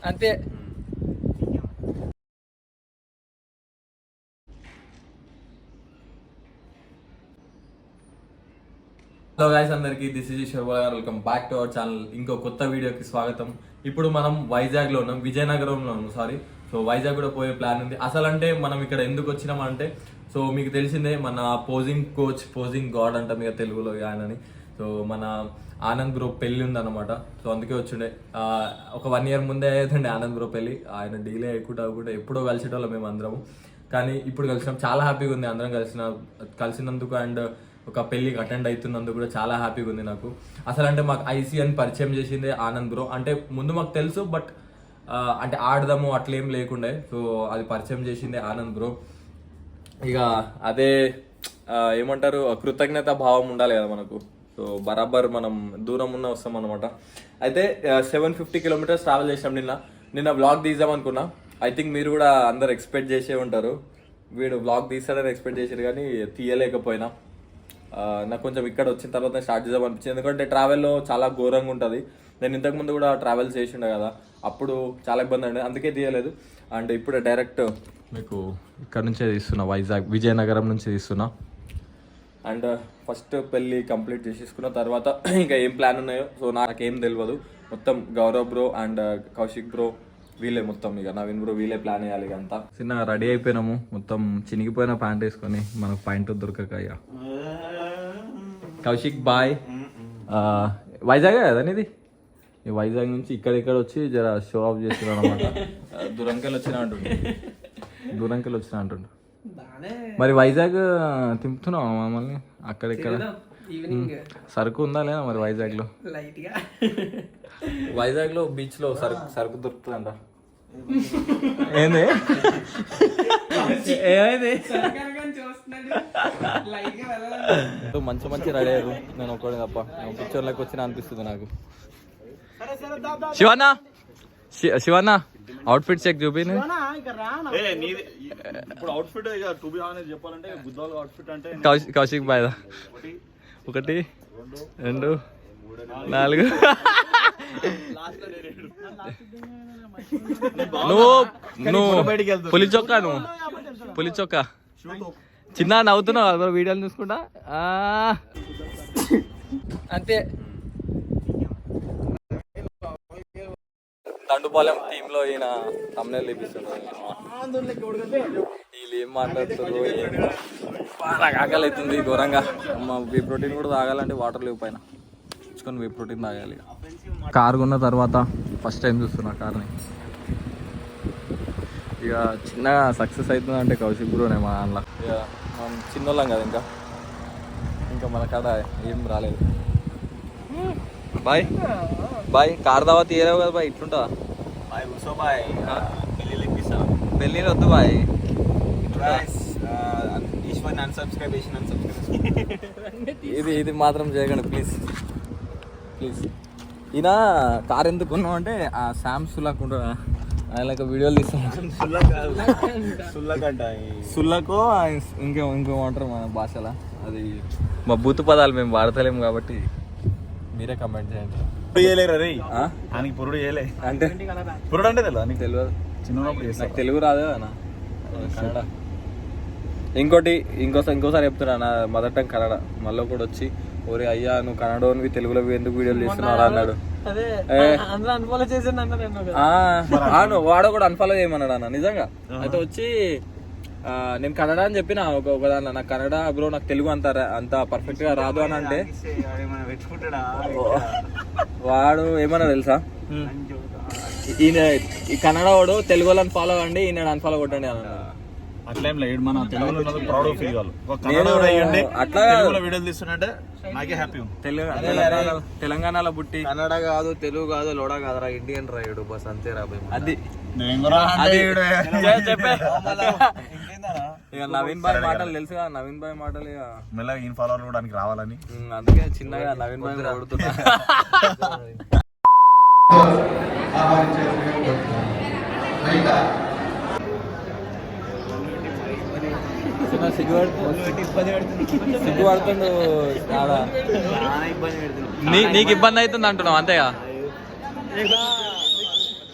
అంతే. Hello guys అందరికి, this is Sharwa గారు. Welcome back to our channel. ఇంకో కొత్త వీడియోకి స్వాగతం. ఇప్పుడు మనం వైజాగ్లో ఉన్నాం, విజయనగరంలో ఉన్నాం. సో వైజాగ్ కూడా పోయే ప్లాన్ ఉంది. అసలు అంటే మనం ఇక్కడ ఎందుకు వచ్చినామంటే, సో మీకు తెలిసిందే మన పోజింగ్ కోచ్, పోజింగ్ గాడ్ అంటాం ఇక తెలుగులో ఆయనని. సో మన ఆనంద్ బ్రో పెళ్ళి ఉందన్నమాట. సో అందుకే వచ్చిండే. ఒక 1 year ముందే అవుతుండే ఆనంద్ బ్రో పెళ్ళి. ఆయన డీలే అవ్వకుండా ఎప్పుడో కలిసేటోళ్ళం మేము అందరం. కానీ ఇప్పుడు కలిసినాం, చాలా హ్యాపీగా ఉంది అందరం కలిసినందుకు. అండ్ ఒక పెళ్ళికి అటెండ్ అవుతున్నందుకు కూడా చాలా హ్యాపీగా ఉంది నాకు. అసలు అంటే మాకు ఐసీ అని పరిచయం చేసిందే ఆనంద్ బ్రో. అంటే ముందు మాకు తెలుసు, బట్ అంటే ఆడదాము అట్లేం లేకుండే. సో అది పరిచయం చేసిందే ఆనంద్ బ్రో. ఇక అదే ఏమంటారు, కృతజ్ఞత భావం ఉండాలి కదా మనకు. సో బరాబర్ మనం దూరం ఉన్న వస్తాం అనమాట. అయితే 750 kilometers ట్రావెల్ చేసాం. నిన్న వ్లాగ్ తీద్దాం అనుకున్నా. ఐ థింక్ మీరు కూడా అందరు ఎక్స్పెక్ట్ చేసే ఉంటారు, వీడు వ్లాగ్ తీస్తాడని ఎక్స్పెక్ట్ చేశారు, కానీ తీయలేకపోయినా. నాకు కొంచెం ఇక్కడ వచ్చిన తర్వాత స్టార్ట్ చేద్దాం అనిపించింది. ఎందుకంటే ట్రావెల్లో చాలా ఘోరంగా ఉంటుంది. నేను ఇంతకుముందు కూడా ట్రావెల్ చేసిండే కదా, అప్పుడు చాలా ఇబ్బంది అండి, అందుకే తీయలేదు. అండ్ ఇప్పుడు డైరెక్ట్ మీకు ఇక్కడ నుంచే తీస్తున్నా, విజయనగరం నుంచి తీస్తున్నా. అండ్ ఫస్ట్ పెళ్ళి కంప్లీట్ చేసేసుకున్న తర్వాత ఇంకా ఏం ప్లాన్ ఉన్నాయో సో నాకేం తెలియదు. మొత్తం Gaurav bro and Kaushik bro వీళ్ళే మొత్తం, ఇక నవీన్ బ్రో వీళ్ళే ప్లాన్ చేయాలి. ఇక అంతా చిన్నగా రెడీ అయిపోయినాము. మొత్తం చినిగిపోయిన ప్యాంట్ వేసుకొని మనకు పాయింట్ దొరకక. ఇక కౌశిక్ బాయ్. వైజాగ్ కదా ఇది. ఈ వైజాగ్ నుంచి ఇక్కడిక్కడ వచ్చి జర షో ఆఫ్ చేస్తున్నాడు అనమాట. దూరంకెళ్ళి వచ్చినా అంటుండు. మరి వైజాగ్ తింపుతున్నావు మమ్మల్ని అక్కడిక్కడ? సరుకు ఉందా లేదా మరి వైజాగ్లో బీచ్ లో సరుకు దొరుకుతుందంట. ఏంది మంచి రెడీ అయ్యారు. నేను ఒక్కడే తప్ప పిక్చర్లోకి వచ్చిన అనిపిస్తుంది నాకు. శివన్న అవుట్ఫిట్ చెక్ చూపి. కౌశిక్ బాయ్ 1 2 4 నువ్వు పులి చొక్కా చిన్న నవ్వుతున్నావు వీడియోలు చూసుకుంటా. అంతే. దండుపాలెం టీమ్ లో ఈయన తమ్ముళ్ళు చూపిస్తున్నారు. వీళ్ళు ఏం మాట్లాడుతారు, నాకు ఆకలి అవుతుంది ఘోరంగా. వే ప్రోటీన్ కూడా తాగాలంటే వాటర్ లేవు, పైన తెచ్చుకొని వే ప్రోటీన్ తాగాలి. కార్ కొన్న తర్వాత ఫస్ట్ టైం చూస్తున్నా కార్ని. ఇక చిన్నగా సక్సెస్ అవుతుంది అంటే కౌశిక్ బ్రోనే మా దాంట్లో. ఇక మనం చిన్నోళ్ళం కదా, ఇంకా మన కాడ ఏం రాలేదు. బాయ్ కార్ దావా తీయలేవు కదా బాయ్, ఇట్లుంటుందా బాయ్? కూర్చో బాయ్, పెళ్ళిళ్ళు వద్దు బాయ్. ఇది మాత్రం చేయకండి ప్లీజ్. ఈయన కార్ ఎందుకు ఉన్నావు అంటే ఆ శామ్ సుల్లాక్ ఉంటాడు, ఆయన వీడియోలు తీస్తాను. సుల్లకో ఇంకేమంటారు మన భాషలో, అది మా బూతు పదాలు మేము వాడతలేము కాబట్టి మీరే కమెంట్ చేయండి. అంటే పురుడు అంటే తెలియదు, చిన్నప్పుడు తెలుగు రాదు అన్న, కన్నడ. ఇంకోసారి చెప్తున్నా, నా మదర్ టంగ్ కన్నడ. మళ్ళీ కూడా వచ్చి ఓరే అయ్యా నువ్వు కన్నడవి తెలుగులో ఎందుకు వీడియోలు చేస్తున్నారా అన్నాడు. వాడు కూడా అన్ఫాలో చేయమన్నాడు అన్న నిజంగా. అయితే వచ్చి నేను కన్నడ అని చెప్పిన ఒక దాంట్లో, నాకు కన్నడ బ్రో నాకు తెలుగు అంత పర్ఫెక్ట్ గా రాదు అని అంటే వాడు ఏమన్నా తెలుసా, ఈయన ఈ కన్నడ వాడు తెలుగు వాళ్ళని ఫాలో అవ్వండి, ఈయన అన్ఫాలో కొట్టండి అన్నాడు. అట్లేం లేదు, మన తెలుగులో ప్రౌడ్ ఫీల్ కావాలి. అట్లా వీడియోలు తీస్తున్నట్టే నాకే హ్యాపీ. తెలంగాణలో పుట్టి కన్నడ కాదు తెలుగు కాదు లోడా కాదురా, ఇండియన్ రాయుడు బస్ అంతే రాబోయే. అది చెప్పే. ఇక నవీన్ బాయ్ మాటలు తెలుసు కదా, నవీన్ బాయ్ మాటలు ఇక మెల్లగా ఈయన ఫాలోవర్ కూడా రావాలని అందుకే చిన్నగా నవీన్ బాయ్ కొడుతున్నా. సిగ్గుపడుతుండు. నీకు ఇబ్బంది అవుతుంది అంటున్నావు అంతేగా.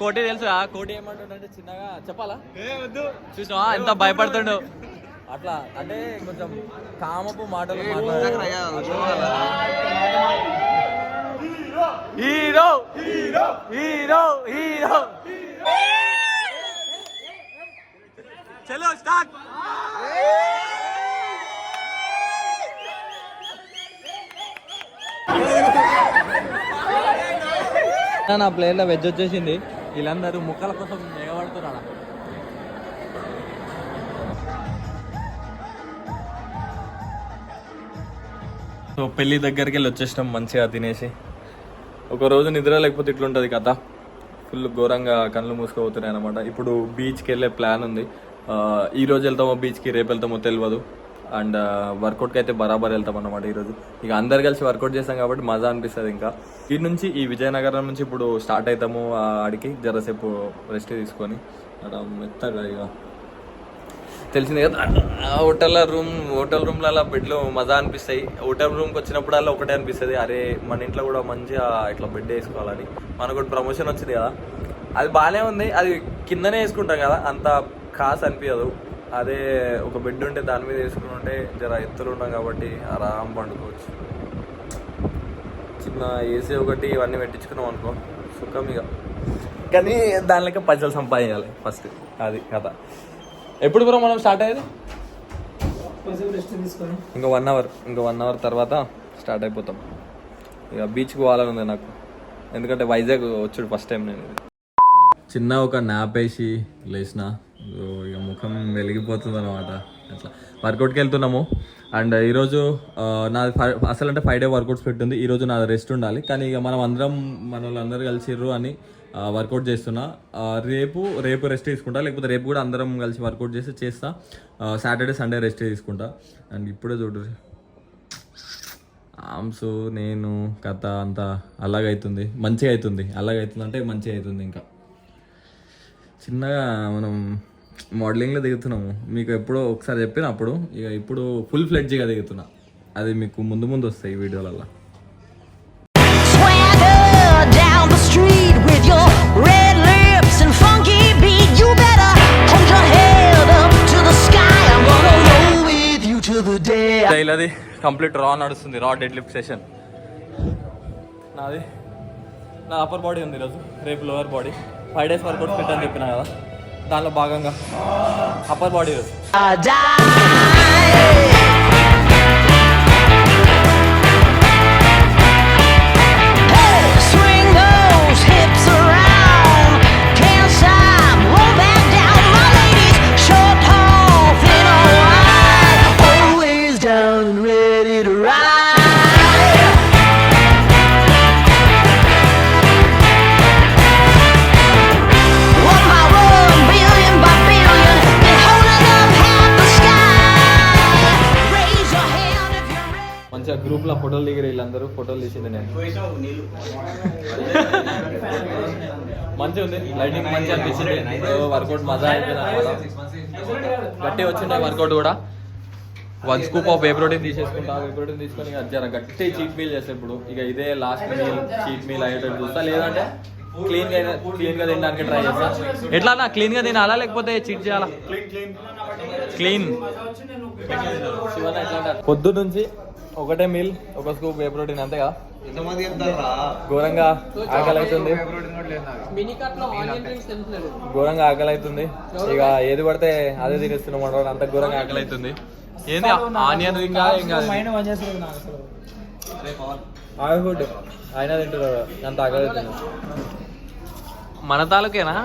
కోటి తెలుసు కోటి ఏమంటుండే చిన్నగా చెప్పాలా చూసినా ఎంత భయపడుతుండు అట్లా అంటే కొంచెం కామపు మాటలు హీరో హీరో హీరో హీరో చలో స్టార్ట్ నా ప్లేయర్లో వెజ్ వచ్చేసింది వీళ్ళందరూ ముక్కల కోసం ఎగబడుతున్నారా సో పెళ్ళి దగ్గరికి వెళ్ళి వచ్చేసినాం మంచిగా తినేసి ఒక రోజు నిద్ర లేకపోతే ఇట్లుంటుంది కథ ఫుల్ ఘోరంగా కళ్ళు మూసుకుపోతున్నాయి అనమాట ఇప్పుడు బీచ్కి వెళ్ళే ప్లాన్ ఉంది ఈ రోజు వెళ్తామో బీచ్కి రేపు వెళ్తామో తెలియదు అండ్ వర్కౌట్కి అయితే బరాబర్ వెళ్తాం అన్నమాట ఈరోజు ఇక అందరు కలిసి వర్కౌట్ చేస్తాం కాబట్టి మజా అనిపిస్తుంది ఇంకా ఈ నుంచి ఈ విజయనగరం నుంచి ఇప్పుడు స్టార్ట్ అవుతాము ఆడికి జరసేపు రెస్ట్ తీసుకొని అలా మెత్తగా ఇక తెలిసింది కదా హోటల్ రూమ్లలో బెడ్లు మజా అనిపిస్తాయి హోటల్ రూమ్కి వచ్చినప్పుడల్లా ఒకటే అనిపిస్తుంది అరే మన ఇంట్లో కూడా మంచిగా ఇట్లా బెడ్ వేసుకోవాలని మనకు కూడా ప్రమోషన్ వచ్చింది కదా అది బాగానే ఉంది అది కిందనే వేసుకుంటాం కదా అంత ఖాస్ అనిపించదు అదే ఒక బెడ్ ఉంటే దాని మీద వేసుకుని ఉంటే జర ఎత్తులు ఉన్నాం కాబట్టి ఆరాం పండుకోవచ్చు చిన్న ఏసీ ఒకటి ఇవన్నీ పెట్టించుకున్నాం అనుకో సుఖం ఇక కానీ దానిలోకి పైసలు సంపాదించాలి ఫస్ట్ అది కథ ఎప్పుడు బ్రో మనం స్టార్ట్ అయ్యేది ఇంకా 1 అవర్ తర్వాత స్టార్ట్ అయిపోతాం ఇక బీచ్కి పోవాలని ఉంది నాకు ఎందుకంటే వైజాగ్ వచ్చాడు ఫస్ట్ టైం నేను చిన్న ఒక నాప్ వేసి లేచిన ఇక ముఖం వెలిగిపోతుంది అనమాట అట్లా వర్కౌట్కి వెళ్తున్నాము అండ్ ఈరోజు నాది అసలు అంటే 5 day వర్కౌట్స్ పెట్టింది ఈరోజు నాది రెస్ట్ ఉండాలి కానీ ఇక మనం అందరం మన వాళ్ళందరూ కలిసిర్రు అని వర్కౌట్ చేస్తున్నా రేపు రెస్ట్ తీసుకుంటా లేకపోతే రేపు కూడా అందరం కలిసి వర్కౌట్ చేస్తా సాటర్డే సండే రెస్ట్ తీసుకుంటా అండ్ ఇప్పుడే చూడు ఆమ్స్ నేను కథ అంతా అలాగైతుంది మంచిగా అవుతుంది అలాగైతుంది అంటే మంచిగా అవుతుంది ఇంకా చిన్నగా మనం మోడలింగ్లో దిగుతున్నాము మీకు ఎప్పుడో ఒకసారి చెప్పినప్పుడు ఇక ఇప్పుడు ఫుల్ ఫ్లెడ్జ్గా దిగుతున్నా అది మీకు ముందు వస్తాయి ఈ వీడియోలలో అది కంప్లీట్ రా నడుస్తుంది రా డెడ్ లిఫ్ట్ సెషన్ నా అప్పర్ బాడీ ఉంది ఈరోజు రేపు లోవర్ బాడీ 5 days వర్కౌట్ పెట్టని చెప్పిన కదా దానిలో భాగంగా అప్పర్ బాడీ గ్రూప్ లో ఫోటోలు దిగారు వీళ్ళందరూ ఫోటోలు తీసింది నేను మంచిగా ఉంది లైటింగ్ మంచిగా అనిపించింది వర్కౌట్ మజా అయిపోయింది గట్టి వచ్చిండే వర్కౌట్ కూడా 1 scoop ఆఫ్ వే ప్రోటీన్ తీసేసుకుంటా వే ప్రోటీన్ తీసుకొని జర గట్టి చీట్ మీల్ చేస్తే ఇప్పుడు ఇక ఇదే లాస్ట్ మీల్ చీట్ మీల్ అయ్యేటట్టు చూస్తా లేదంటే క్లీన్ గా తినడానికి ట్రై చేస్తా ఎట్లా నా క్లీన్ గా తినాలా లేకపోతే చీట్ చేయాలా క్లీన్ పొద్దు నుంచి ఒకటే మీల్ 1 scoop వే ప్రోటీన్ అంతే కదా ఘోరంగా ఆకలి అవుతుంది ఇక ఏది పడితే అదే తినేస్తున్నాం అంటారు అంత ఘోరంగా ఆకలి అవుతుంది ఏంది ఆనియన్ రింగ్ ఆయిల్ ఫుడ్ అయినా తింటున్నారు అంత ఆకలి అవుతుంది మన తాలూకేనా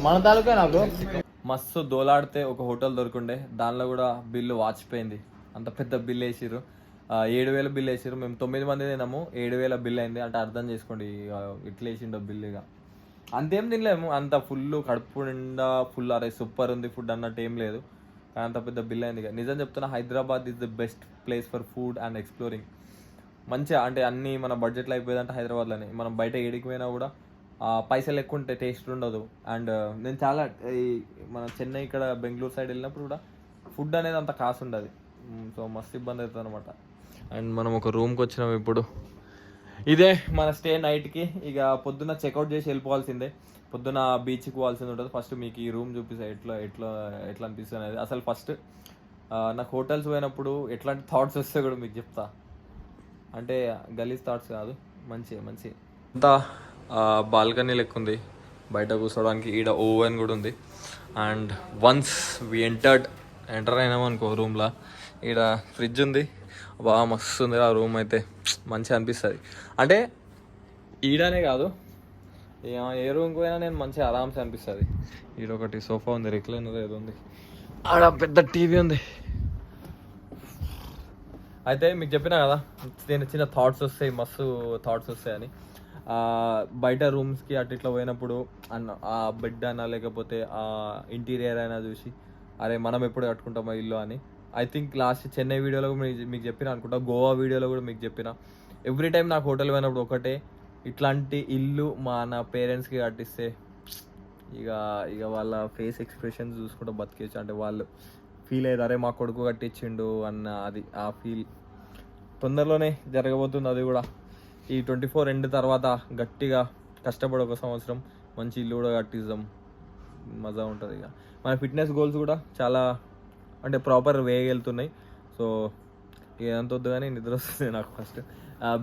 మన తాలూకేనా బ్రో మస్తు దోలాడితే ఒక హోటల్ దొరుకుండే దానిలో కూడా బిల్లు వాచిపోయింది అంత పెద్ద బిల్ వేసిర్రు 7,000 బిల్ వేసిర్రు మేము 9 మంది తిన్నాము 7,000 బిల్ అయింది అంటే అర్థం చేసుకోండి ఇట్లా వేసిండో బిల్ ఇక అంతేం తినలేము అంత ఫుల్ కడుపు నిండా ఫుల్ అరే సూపర్ ఉంది ఫుడ్ అన్నట్టు ఏం లేదు కానీ అంత పెద్ద బిల్ అయింది ఇక నిజం చెప్తున్నా Hyderabad is the best place for food and exploring మంచిగా అంటే అన్నీ మన బడ్జెట్లో అయిపోయిందంటే హైదరాబాద్లోనే మనం బయట ఏడికి పోయినా కూడా పైసలు ఎక్కువ ఉంటాయి టేస్ట్ ఉండదు అండ్ నేను చాలా మన చెన్నై ఇక్కడ బెంగళూరు సైడ్ వెళ్ళినప్పుడు కూడా ఫుడ్ అనేది అంత కాసు ఉండదు సో మస్తు ఇబ్బంది అవుతుంది అనమాట అండ్ మనం ఒక రూమ్కి వచ్చినాం ఇప్పుడు ఇదే మన స్టే నైట్కి. ఇక పొద్దున్న చెక్అవుట్ చేసి వెళ్ళిపోవాల్సిందే. పొద్దున బీచ్కి పోవాల్సింది ఉంటుంది. ఫస్ట్ మీకు ఈ రూమ్ చూపిస్తా ఎట్లా ఎట్లా ఎట్లా అనిపిస్తుంది అనేది. అసలు ఫస్ట్ నాకు హోటల్స్ పోయినప్పుడు ఎట్లాంటి థాట్స్ వస్తే కూడా మీకు చెప్తా. అంటే గలీజ్ థాట్స్ కాదు, మంచి మంచి. అంతా బాల్కనీ లెక్క ఉంది, బయట కూర్చోడానికి. ఈడ ఓవెన్ కూడా ఉంది. అండ్ వన్స్ వి ఎంటర్ అయినామనుకో రూమ్లో, ఈడ ఫ్రిడ్జ్ ఉంది. బాగా మస్తు ఉంది ఆ రూమ్ అయితే, మంచిగా అనిపిస్తుంది. అంటే ఈడనే కాదు, ఏ రూమ్కి పోయినా నేను మంచిగా ఆరామ్సే అనిపిస్తుంది. ఈడ ఒకటి సోఫా ఉంది, రిక్లైనర్ ఏదో ఉంది, ఆడ పెద్ద టీవీ ఉంది. అయితే మీకు చెప్పినా కదా నేను చిన్న థాట్స్ వస్తాయి, మస్తు థాట్స్ వస్తాయని. బయట రూమ్స్కి అటు ఇట్లా పోయినప్పుడు ఆ బెడ్ అయినా లేకపోతే ఆ ఇంటీరియర్ అయినా చూసి అరే మనం ఎప్పుడు కట్టుకుంటామో ఇల్లు అని. ఐ థింక్ లాస్ట్ చెన్నై వీడియోలో మీకు చెప్పిన అనుకుంటా, గోవా వీడియోలో కూడా మీకు చెప్పిన. ఎవ్రీ టైం నాకు హోటల్ పోయినప్పుడు ఒకటే, ఇట్లాంటి ఇల్లు నా పేరెంట్స్కి కట్టిస్తే ఇక ఇక వాళ్ళ ఫేస్ ఎక్స్ప్రెషన్స్ చూసుకుంటూ బతికేచ్చు. అంటే వాళ్ళు ఫీల్ అయ్యారు అరే మా కొడుకు కట్టించిండు అన్న, అది ఆ ఫీల్ తొందరలోనే జరగబోతుంది. అది కూడా ఈ 24 ఎండ్ తర్వాత గట్టిగా కష్టపడి ఒక సంవత్సరం మంచి ఇల్లు కూడా కట్టిద్దాం, మజా ఉంటుంది. ఇక మన ఫిట్నెస్ గోల్స్ కూడా చాలా అంటే ప్రాపర్ వే వెళ్తున్నాయి. సో ఇదంతా వద్దు కానీ నిద్ర వస్తుంది నాకు. ఫస్ట్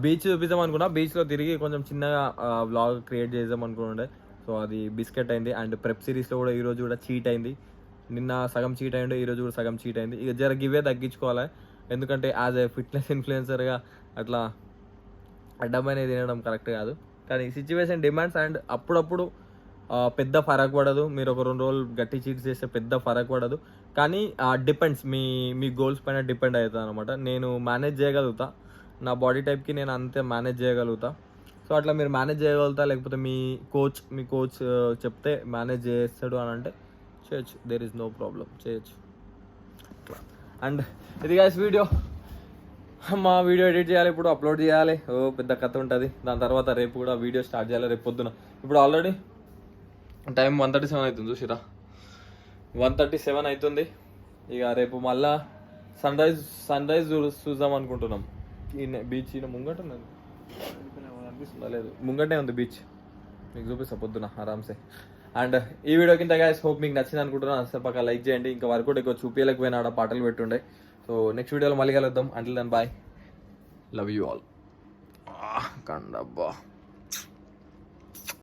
బీచ్ చూపిద్దాం అనుకున్నా, బీచ్లో తిరిగి కొంచెం చిన్నగా వ్లాగ్ క్రియేట్ చేద్దాం అనుకుంటుండే. సో అది బిస్కెట్ అయింది. అండ్ ప్రెప్ సిరీస్లో కూడా ఈరోజు కూడా చీట్ అయింది. నిన్న సగం చీట్ అయిండే, ఈరోజు కూడా సగం చీట్ అయింది. ఇక జర గివే తగ్గించుకోవాలి. ఎందుకంటే యాజ్ ఏ ఫిట్నెస్ ఇన్ఫ్లుయెన్సర్గా అట్లా అడ్డమైన తినడం కరెక్ట్ కాదు. కానీ సిచ్యువేషన్ డిమాండ్స్. అండ్ అప్పుడప్పుడు పెద్ద ఫరక్ పడదు, మీరు ఒక 2 రోజులు గట్టి చీట్స్ చేస్తే పెద్ద ఫరక్ పడదు. కానీ డిపెండ్స్, మీ గోల్స్ పైన డిపెండ్ అవుతుంది అనమాట. నేను మేనేజ్ చేయగలుగుతా, నా బాడీ టైప్కి నేను అంతే మేనేజ్ చేయగలుగుతా. సో అట్లా మీరు మేనేజ్ చేయగలుగుతా, లేకపోతే మీ కోచ్ చెప్తే మేనేజ్ చేస్తాడు అని అంటే చేయొచ్చు, దేర్ ఈజ్ నో ప్రాబ్లం, చేయొచ్చు. అండ్ ఇది గైస్ వీడియో, మా వీడియో ఎడిట్ చేయాలి, ఇప్పుడు అప్లోడ్ చేయాలి, పెద్ద కథ ఉంటుంది. దాని తర్వాత రేపు కూడా వీడియో స్టార్ట్ చేయాలి, రేపు పొద్దున. ఇప్పుడు ఆల్రెడీ టైం 1:37 అవుతుంది, చూసిరా 1:37 అవుతుంది. ఇక రేపు మళ్ళా సన్ రైజ్ చూద్దాం అనుకుంటున్నాం. ఈ బీచ్ ఈయన ముంగట అనిపిస్తుందా? లేదు, ముంగటే ఉంది బీచ్, మీకు చూపిస్తా పొద్దున ఆరామ్సే. అండ్ ఈ వీడియో కింద గైస్ హోప్ మీకు నచ్చింది అనుకుంటున్నాను. అసలు పక్క లైక్ చేయండి. ఇంకా వరకు కూడా ఎక్కువ చూపించలేకపోయినా ఆడ పాటలు పెట్టుండే. సో నెక్స్ట్ వీడియోలో మళ్ళీ కలుద్దాం. Until then bye, love you all. కండబ్బా.